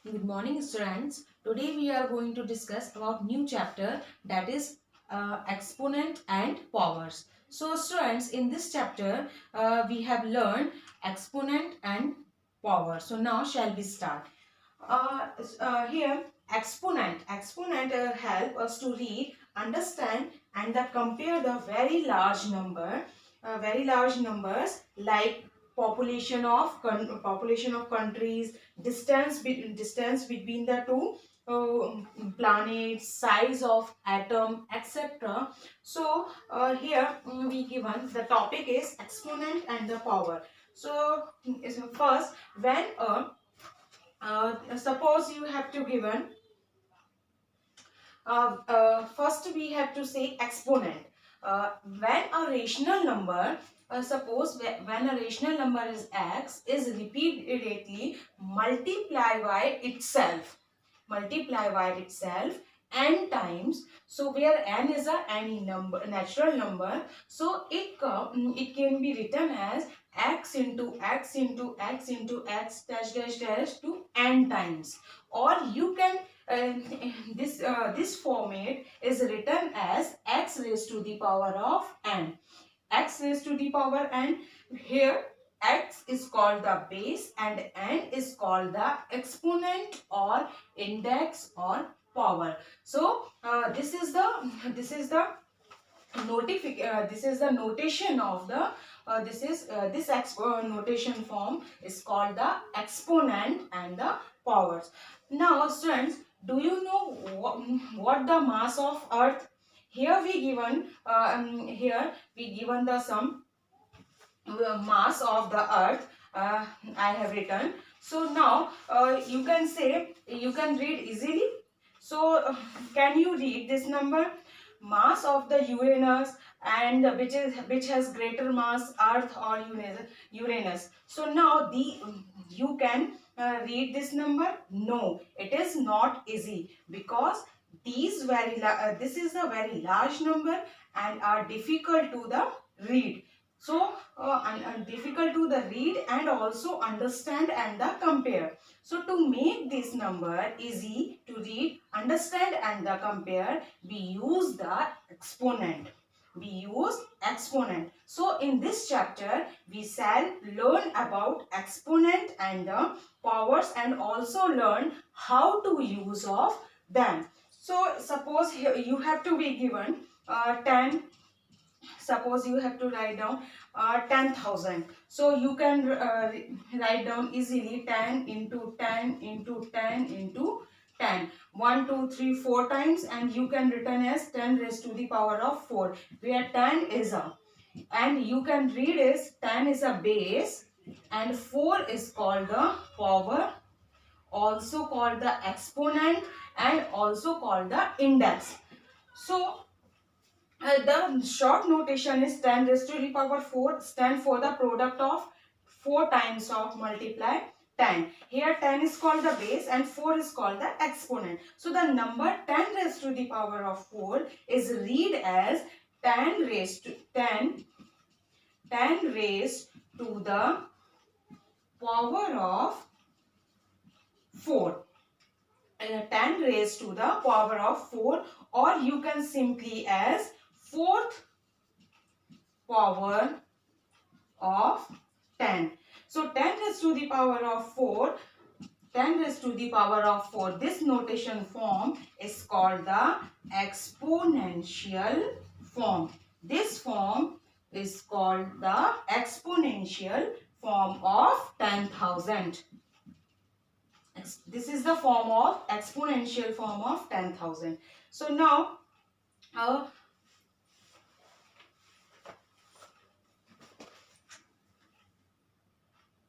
Good morning, students. Today we are going to discuss about new chapter, that is exponent and powers. So students, in this chapter we have learned exponent and power. So now shall we start? Here exponent help us to read, understand and compare the very large numbers like population of countries, distance between the two planets, size of atom, etc. So here we given the topic is exponent and the power. So first, when suppose you have to given first we have to say exponent. When a rational number, suppose when a rational number is x is repeatedly multiply by itself n times. So where n is a any number, natural number, so it can be written as x into x into x into x dash dash dash to n times. Or you can this format is written as x raised to the power of n. X raised to the power n. Here x is called the base and n is called the exponent or index or power. So this is the notation of the notation form is called the exponent and the powers. Now students, do you know what the mass of earth? Here we given the some mass of the earth. I have written. So now you can say, you can read easily. So can you read this number? Mass of the Uranus, and which has greater mass, Earth or Uranus. So now you can read this number. No, it is not easy because this is a very large number and are difficult to the read. So difficult to the read and also understand and the compare. So to make this number easy to read, understand and the compare, we use the exponent. So in this chapter we shall learn about exponent and the powers and also learn how to use of them. So suppose here you have to be given 10. Suppose you have to write down 10,000. So you can write down easily 10 into 10 into 10 into 10. 1, 2, 3, 4 times, and you can written as 10 raised to the power of 4, where 10 is a, and you can read as 10 is a base and 4 is called the power, also called the exponent and also called the index. So the short notation is 10 raised to the power 4 stand for the product of 4 times of multiply 10. Here 10 is called the base and 4 is called the exponent. So the number 10 raised to the power of 4 is read as 10 raised to the power of 4. 10 raised to the power of 4, or you can simply as fourth power of 10. So 10 raised to the power of 4, 10 raised to the power of 4. This notation form is called the exponential form. This form is called the exponential form of 10,000. This is the form of exponential form of 10,000. So now